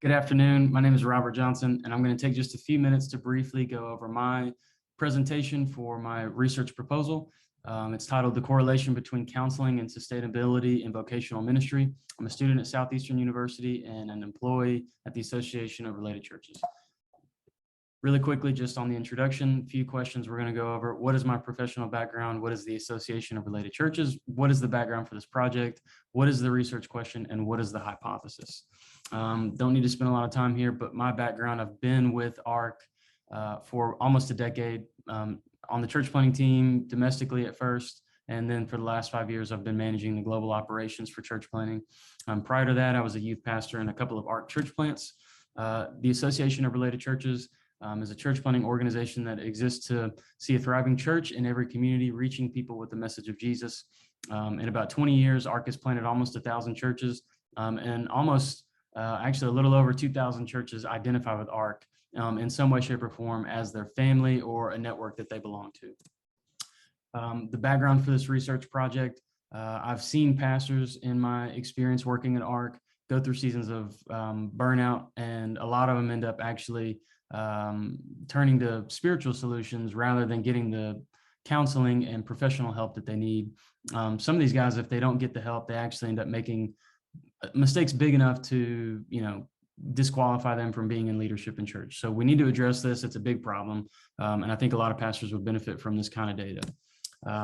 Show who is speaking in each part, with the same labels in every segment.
Speaker 1: Good afternoon. My name is Robert Johnson, and I'm going to take just a few minutes to briefly go over my presentation for my research proposal. It's titled The Correlation Between Counseling and Sustainability in Vocational Ministry. I'm a student at Southeastern University and an employee at the Association of Related Churches. Really quickly, just on the introduction, a few questions we're going to go over. What is my professional background? What is the Association of Related Churches? What is the background for this project? What is the research question? And what is the hypothesis? Don't need to spend a lot of time here, but my background, I've been with ARC for almost a decade on the church planting team domestically at first. And then for the last 5 years, I've been managing the global operations for church planting. Prior to that, I was a youth pastor in a couple of ARC church plants. The Association of Related Churches is a church planting organization that exists to see a thriving church in every community, reaching people with the message of Jesus. In about 20 years, ARC has planted almost 1,000 churches, and actually a little over 2,000 churches identify with ARC in some way, shape, or form as their family or a network that they belong to. The background for this research project, I've seen pastors in my experience working at ARC go through seasons of burnout, and a lot of them end up actually turning to spiritual solutions rather than getting the counseling and professional help that they need. Some of these guys, if they don't get the help, they actually end up making mistakes big enough to, disqualify them from being in leadership in church. So we need to address this. It's a big problem. And I think a lot of pastors would benefit from this kind of data.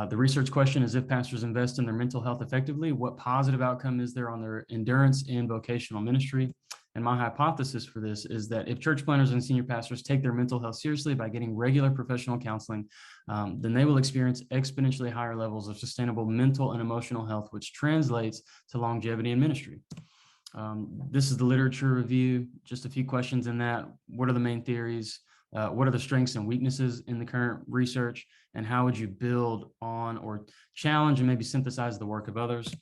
Speaker 1: The research question is, if pastors invest in their mental health effectively, what positive outcome is there on their endurance in vocational ministry? And my hypothesis for this is that if church planners and senior pastors take their mental health seriously by getting regular professional counseling, then they will experience exponentially higher levels of sustainable mental and emotional health, which translates to longevity in ministry. This is the literature review, just a few questions in that. What are the main theories? What are the strengths and weaknesses in the current research? And how would you build on or challenge and maybe synthesize the work of others?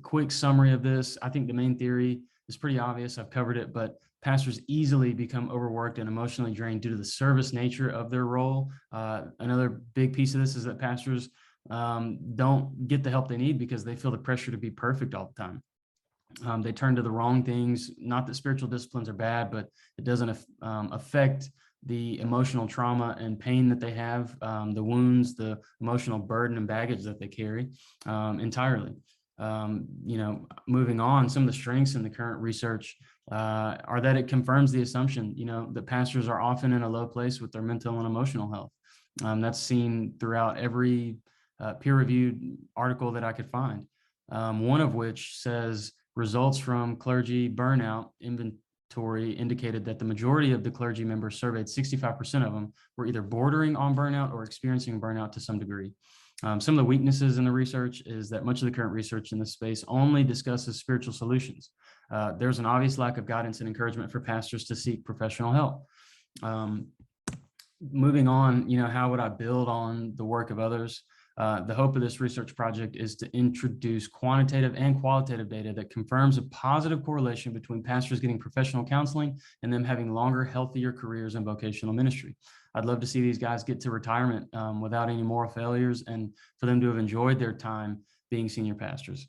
Speaker 1: Quick summary of this. I think the main theory is pretty obvious. I've covered it, but pastors easily become overworked and emotionally drained due to the service nature of their role. Another big piece of this is that pastors don't get the help they need because they feel the pressure to be perfect all the time. They turn to the wrong things. Not that spiritual disciplines are bad, but it doesn't affect the emotional trauma and pain that they have, the wounds, the emotional burden and baggage that they carry entirely. Moving on, some of the strengths in the current research are that it confirms the assumption, that pastors are often in a low place with their mental and emotional health. That's seen throughout every peer-reviewed article that I could find. One of which says results from clergy burnout inventory indicated that the majority of the clergy members surveyed, 65% of them, were either bordering on burnout or experiencing burnout to some degree. Some of the weaknesses in the research is that much of the current research in this space only discusses spiritual solutions. There's an obvious lack of guidance and encouragement for pastors to seek professional help. Moving on, how would I build on the work of others? The hope of this research project is to introduce quantitative and qualitative data that confirms a positive correlation between pastors getting professional counseling and them having longer, healthier careers in vocational ministry. I'd love to see these guys get to retirement without any moral failures, and for them to have enjoyed their time being senior pastors.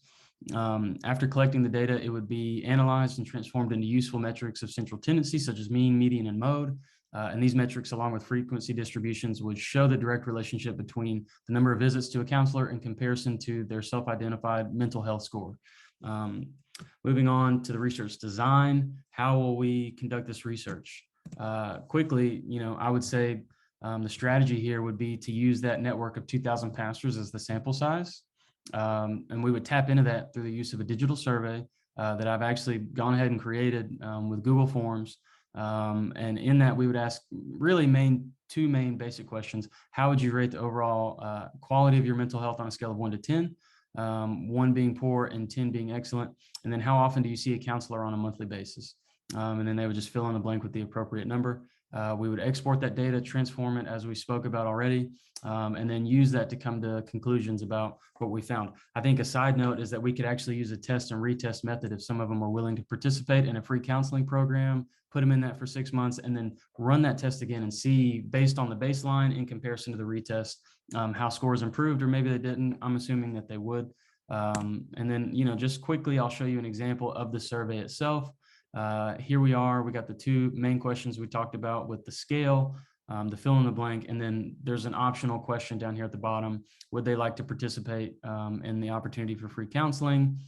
Speaker 1: After collecting the data, it would be analyzed and transformed into useful metrics of central tendency, such as mean, median, and mode. And these metrics, along with frequency distributions, would show the direct relationship between the number of visits to a counselor in comparison to their self-identified mental health score. Moving on to the research design, how will we conduct this research? Quickly, I would say the strategy here would be to use that network of 2,000 pastors as the sample size. And we would tap into that through the use of a digital survey that I've actually gone ahead and created with Google Forms. And in that, we would ask really two main basic questions. How would you rate the overall quality of your mental health on a scale of 1 to 10? 1 being poor and 10 being excellent. And then how often do you see a counselor on a monthly basis? And then they would just fill in the blank with the appropriate number. We would export that data, transform it as we spoke about already, and then use that to come to conclusions about what we found. I think a side note is that we could actually use a test and retest method if some of them are willing to participate in a free counseling program, put them in that for 6 months, and then run that test again and see, based on the baseline in comparison to the retest, how scores improved, or maybe they didn't. I'm assuming that they would. And then, just quickly, I'll show you an example of the survey itself. Here we are. We got the two main questions we talked about with the scale, the fill in the blank, and then there's an optional question down here at the bottom. Would they like to participate in the opportunity for free counseling?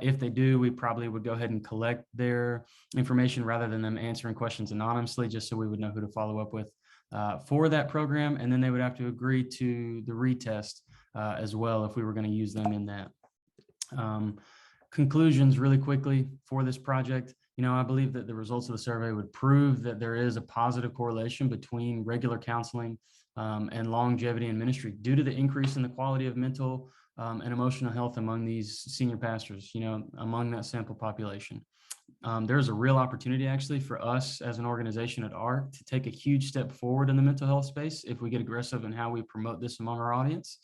Speaker 1: If they do, we probably would go ahead and collect their information rather than them answering questions anonymously, just so we would know who to follow up with for that program. And then they would have to agree to the retest as well if we were going to use them in that. Conclusions really quickly for this project. I believe that the results of the survey would prove that there is a positive correlation between regular counseling and longevity in ministry due to the increase in the quality of mental and emotional health among these senior pastors, among that sample population. There's a real opportunity actually for us as an organization at ARC to take a huge step forward in the mental health space if we get aggressive in how we promote this among our audience.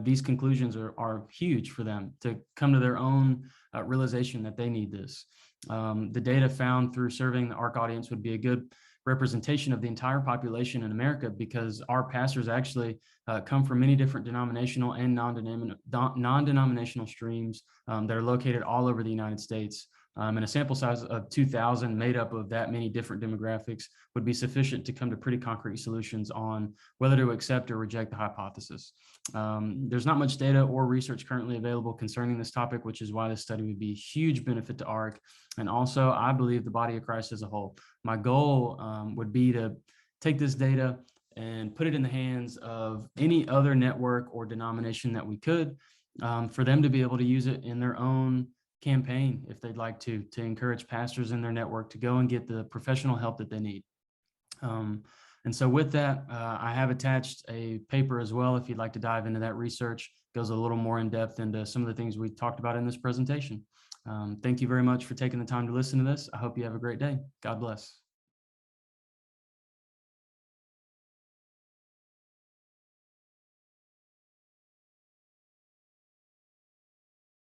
Speaker 1: These conclusions are huge for them to come to their own realization that they need this. The data found through surveying the ARC audience would be a good representation of the entire population in America, because our pastors actually come from many different denominational and non-denominational streams that are located all over the United States. And a sample size of 2,000 made up of that many different demographics would be sufficient to come to pretty concrete solutions on whether to accept or reject the hypothesis. There's not much data or research currently available concerning this topic, which is why this study would be a huge benefit to ARC. And also, I believe the body of Christ as a whole. My goal would be to take this data and put it in the hands of any other network or denomination that we could, for them to be able to use it in their own campaign if they'd like to encourage pastors in their network to go and get the professional help that they need. And so with that, I have attached a paper as well if you'd like to dive into that research. It goes a little more in depth into some of the things we talked about in this presentation. Thank you very much for taking the time to listen to this. I hope you have a great day. God bless.